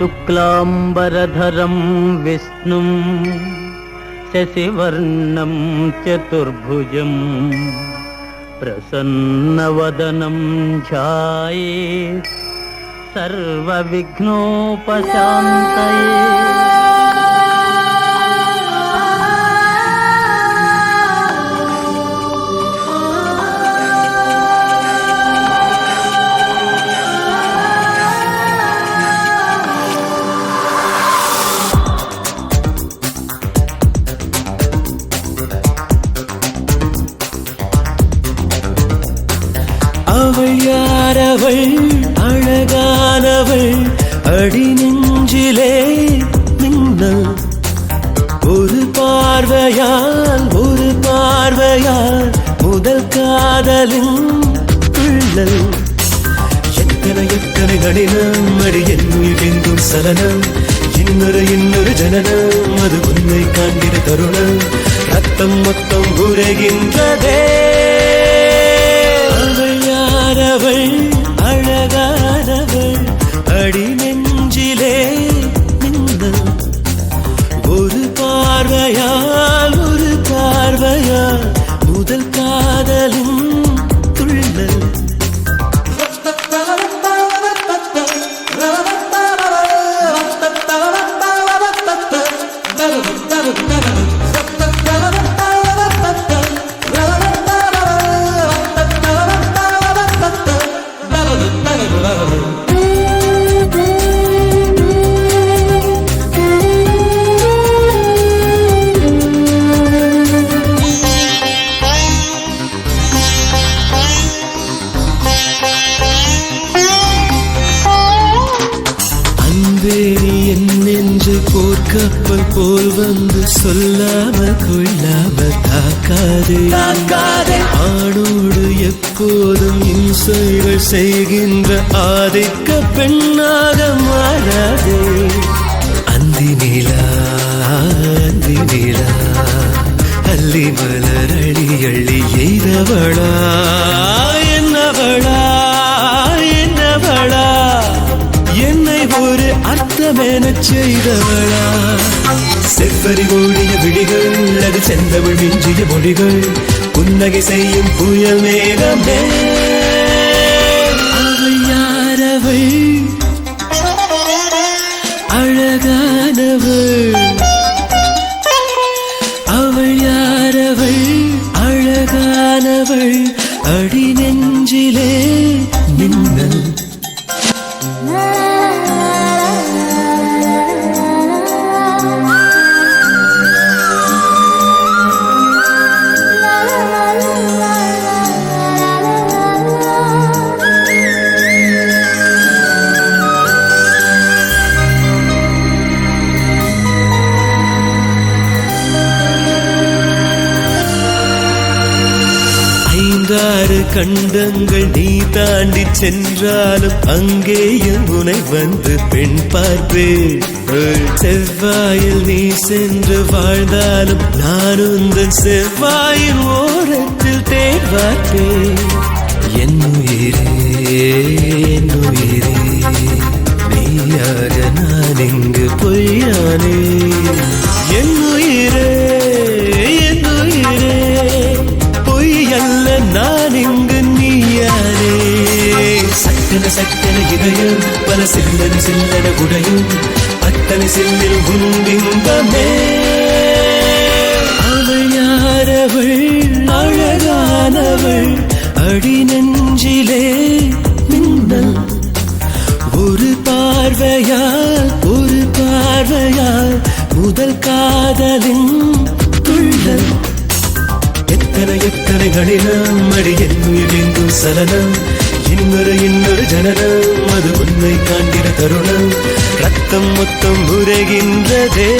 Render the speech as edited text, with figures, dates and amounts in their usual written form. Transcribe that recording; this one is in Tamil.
शुक्लांबरधरं विष्णुं शशिवर्णं चतुर्भुजं प्रसन्नवदनं ध्यायेत् सर्वविघ्नोपशान्तये। அவள் யாரவள் அழகானவள் அடி நெஞ்சிலே மின்னல் ஒரு பார்வையால் முதல் காதலின் துள்ளல் எத்தனை கடினம் அடி என்னுயிரெங்கும் சலனம் இன்னொரு ஜனனம் அது உன்னை காண்கிற தருணம் ரத்தம் மொத்தம் உரைகின்றதே அவள் அழகானவள் அடி நெஞ்சிலே மின்னல் ஒரு பார்வையால் முதல் காதலின் துள்ளல் போர்க்கப்பல் போல் வந்து சொல்லாமல் கொள்ளாமல் தாக்காதே ஆணோடு எப்போதும் இம்சைகள் செய்கின்ற ஆதிக்க பெண்ணாக மாறாதே அந்தி நிலா அள்ளி மலர் அள்ளி எய்தவளா என்னவளா என்னை ஒரு அர்த்தமென செய்தவளா செவ்வரி ஓடிய விழிகள் அது செந்தவள் மிஞ்சிய மொழிகள் புன்னகை செய்யும் புயல் மேகமே அவள் யாரவள் அழகானவள் அவள் யாரவள் அழகானவள் அடி நெஞ்சிலே மின்னல் கண்டங்கள் நீ தாண்டி சென்றாலும் அங்கேயும் உனை வந்து பெண் பார்ப்பேன் செவ்வாயில் நீ சென்று வாழ்ந்தாலும் நான் உந்தன் செவ்வாயின் ஓரத்தில் தேன் பார்ப்பேன் என் உயிரே மெய்யாக நான் இங்கு பொய்யானே என் உயிரே பொய்யல்ல நான் இங்கு நீயானே சக்கன இதயம் பல சில்லன உடையும் அத்தனை சில்லில் உன்பிம்பமே அவள் யாரவள் அழகானவள் அடி நெஞ்சிலே மின்னல் ஒரு பார்வையால் முதல் காதலின் துள்ளல் எத்தனை கடினம் அடி என்னுயிரெங்கும் சலனம் இன்னொரு ஜனனம் அது உன்னை காண்கிற தருணம் ரத்தம் மொத்தம் உரைகின்றதே